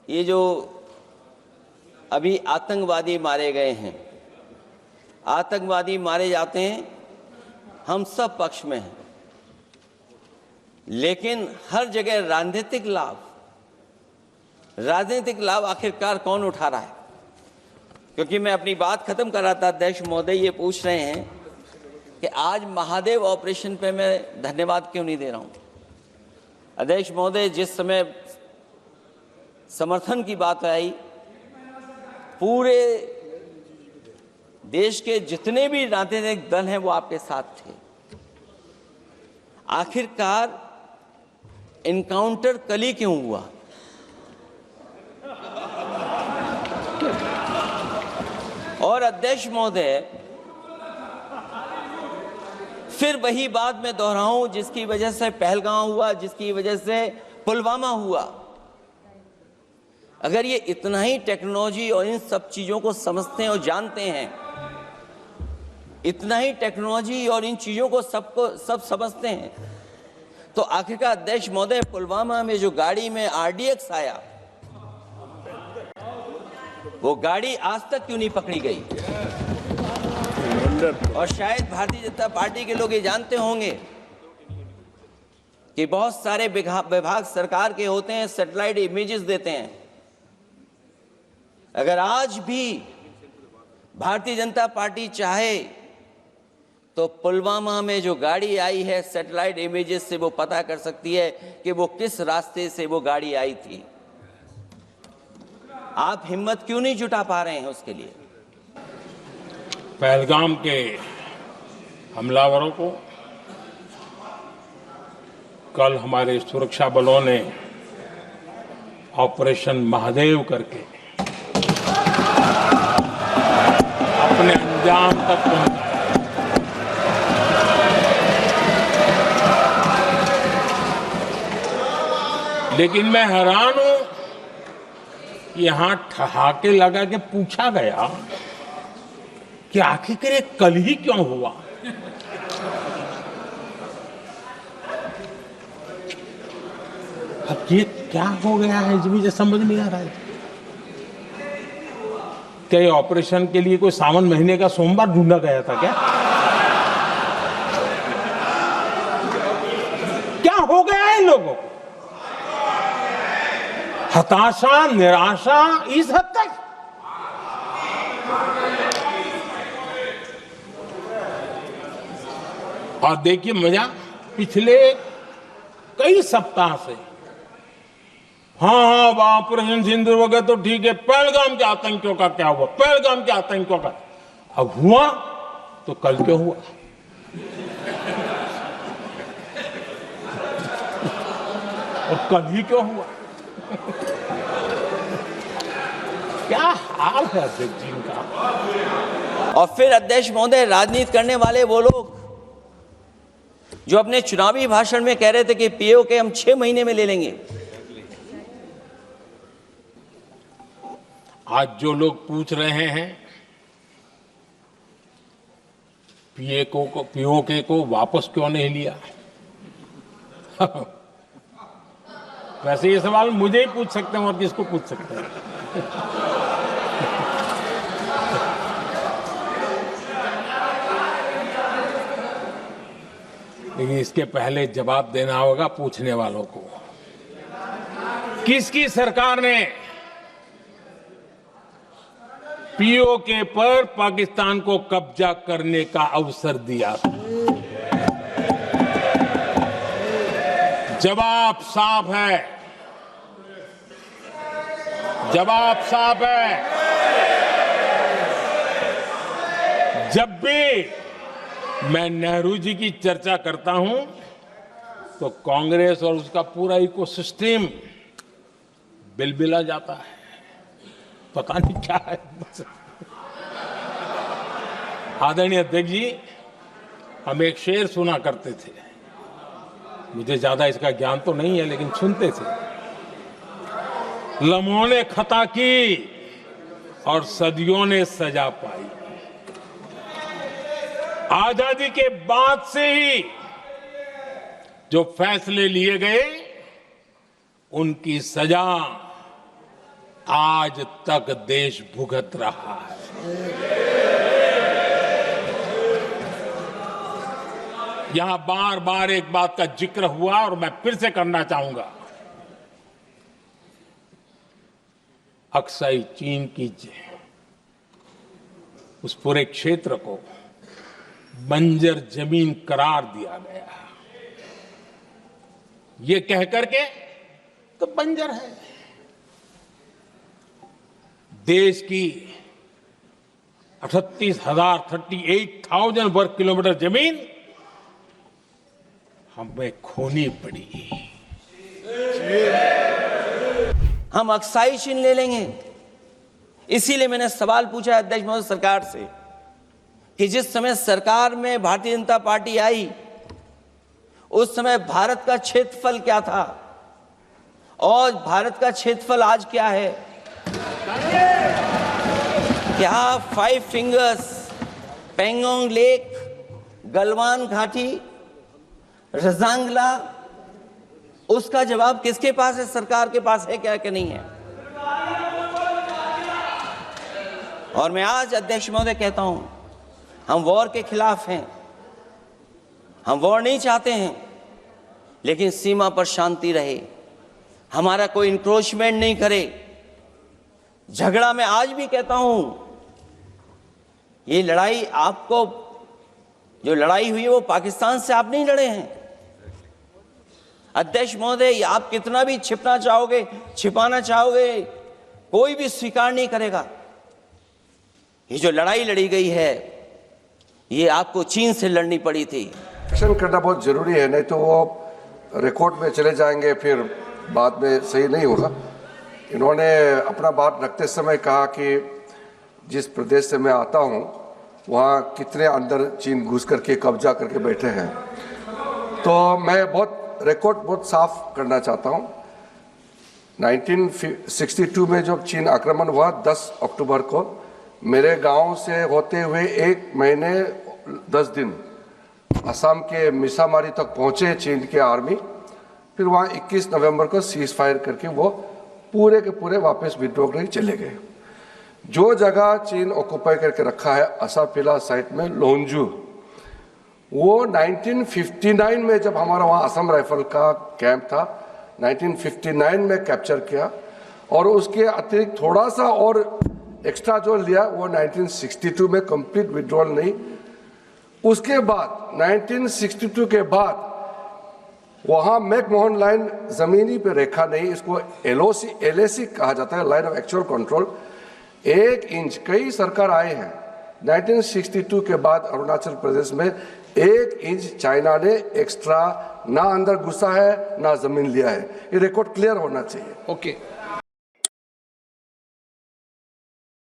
ये जो अभी आतंकवादी मारे गए हैं, आतंकवादी मारे जाते हैं, हम सब पक्ष में हैं, लेकिन हर जगह राजनीतिक लाभ आखिरकार कौन उठा रहा है? क्योंकि मैं अपनी बात खत्म कर रहा था, अध्यक्ष महोदय ये पूछ रहे हैं कि आज महादेव ऑपरेशन पे मैं धन्यवाद क्यों नहीं दे रहा हूं। अध्यक्ष महोदय, जिस समय समर्थन की बात आई, पूरे देश के जितने भी राजनीतिक दल हैं वो आपके साथ थे। आखिरकार इनकाउंटर कल ही क्यों हुआ? और अध्यक्ष महोदय, फिर वही बात मैं दोहराऊं जिसकी वजह से पहलगाम हुआ, जिसकी वजह से पुलवामा हुआ। अगर ये इतना ही टेक्नोलॉजी और इन सब चीजों को समझते हैं और जानते हैं, इतना ही टेक्नोलॉजी और इन चीजों को सब समझते हैं, तो आखिरकार अध्यक्ष महोदय, पुलवामा में जो गाड़ी में RDX आया, वो गाड़ी आज तक क्यों नहीं पकड़ी गई? और शायद भारतीय जनता पार्टी के लोग ये जानते होंगे कि बहुत सारे विभाग सरकार के होते हैं, सैटेलाइट इमेजेस देते हैं। अगर आज भी भारतीय जनता पार्टी चाहे तो पुलवामा में जो गाड़ी आई है, सैटेलाइट इमेजेस से वो पता कर सकती है कि वो किस रास्ते से वो गाड़ी आई थी। आप हिम्मत क्यों नहीं जुटा पा रहे हैं उसके लिए? पहलगाम के हमलावरों को कल हमारे सुरक्षा बलों ने ऑपरेशन महादेव करके अपने अंजाम तक पहुंचाया। लेकिन मैं हैरान हूं, यहां ठहाके लगा के पूछा गया कि आखिर ये कल ही क्यों हुआ? अब ये क्या हो गया है मुझे समझ नहीं आ रहा है। क्या ये ऑपरेशन के लिए कोई सावन महीने का सोमवार ढूंढा गया था क्या? क्या हो गया है इन लोगों को? हताशा, निराशा इस हद तक। और देखिए मजा, पिछले कई सप्ताह से हाँ ऑपरेशन सिंदूर वगैरह तो ठीक है, पहलगाम के आतंकियों का क्या हुआ? पहलगाम के आतंकियों का अब हुआ तो कल क्यों हुआ? और कल ही क्यों हुआ? क्या हाल है अध्यक्ष जी का। और फिर अध्यक्ष महोदय, राजनीति करने वाले वो लोग जो अपने चुनावी भाषण में कह रहे थे कि POK हम 6 महीने में ले लेंगे। आज जो लोग पूछ रहे हैं POK को वापस क्यों नहीं लिया, वैसे ये सवाल मुझे ही पूछ सकते हैं और किसको पूछ सकते हैं। लेकिन इसके पहले जवाब देना होगा पूछने वालों को। किसकी सरकार ने POK पर पाकिस्तान को कब्जा करने का अवसर दिया? जवाब साफ है, जवाब साफ है। जब भी मैं नेहरू जी की चर्चा करता हूं तो कांग्रेस और उसका पूरा इकोसिस्टम बिलबिला जाता है, पता नहीं क्या है। आदरणीय अध्यक्ष जी, हम एक शेर सुना करते थे, मुझे ज्यादा इसका ज्ञान तो नहीं है लेकिन सुनते थे। लम्हों ने खता की और सदियों ने सजा पाई। आजादी के बाद से ही जो फैसले लिए गए उनकी सजा आज तक देश भुगत रहा है। यहां बार बार एक बात का जिक्र हुआ और मैं फिर से करना चाहूंगा। अक्साई चीन की उस पूरे क्षेत्र को बंजर जमीन करार दिया गया। ये कह करके तो बंजर है। देश की 38,000 वर्ग किलोमीटर जमीन हमें खोनी पड़ी। हम अक्साई चीन ले लेंगे। इसीलिए मैंने सवाल पूछा अध्यक्ष महोदय सरकार से कि जिस समय सरकार में भारतीय जनता पार्टी आई उस समय भारत का क्षेत्रफल क्या था और भारत का क्षेत्रफल आज क्या है। क्या 5 फिंगर्स, पेंगोंग लेक, गलवान घाटी, रजांगला, उसका जवाब किसके पास है? सरकार के पास है क्या कि नहीं है? और मैं आज अध्यक्ष महोदय कहता हूं, हम वॉर के खिलाफ हैं, हम वॉर नहीं चाहते हैं, लेकिन सीमा पर शांति रहे, हमारा कोई इंक्रोचमेंट नहीं करे। झगड़ा मैं आज भी कहता हूं, ये लड़ाई आपको, जो लड़ाई हुई है वो पाकिस्तान से आप नहीं लड़े हैं। अध्यक्ष महोदय, आप कितना भी छिपना चाहोगे, छिपाना चाहोगे, कोई भी स्वीकार नहीं करेगा। ये जो लड़ाई लड़ी गई है ये आपको चीन से लड़नी पड़ी थी। एक्शन करना बहुत जरूरी है, नहीं तो वो रिकॉर्ड में चले जाएंगे, फिर बाद में सही नहीं होगा। इन्होंने अपना बात रखते समय कहा कि जिस प्रदेश से मैं आता हूं वहाँ कितने अंदर चीन घुस करके कब्जा करके बैठे हैं। तो मैं रिकॉर्ड बहुत साफ करना चाहता हूं। 1962 में जब चीन आक्रमण हुआ 10 अक्टूबर को, मेरे गांव से होते हुए 1 महीने 10 दिन असम के मिसामारी तक पहुंचे चीन के आर्मी। फिर वहां 21 नवंबर को सीज फायर करके वो पूरे के पूरे वापस विड्रॉ करके चले गए। जो जगह चीन ऑक्युपाई करके रखा है असाफिला साइट में लोंजू, वो 1959 में जब हमारा वहाँ असम राइफल का कैंप था 1959 में कैप्चर किया, और उसके अतिरिक्त थोड़ा सा और एक्स्ट्रा जो लिया वो 1962 में कंप्लीट विड्रॉल नहीं। उसके बाद 1962 के बाद वहाँ मैकमोहन लाइन जमीनी पे रेखा नहीं, इसको LAC कहा जाता है, line of actual control. 1 inch, कई सरकार आए हैं 1962 के बाद अरुणाचल प्रदेश में 1 इंच चाइना ने एक्स्ट्रा ना अंदर घुसा है ना जमीन लिया है। ये रिकॉर्ड क्लियर होना चाहिए। ओके।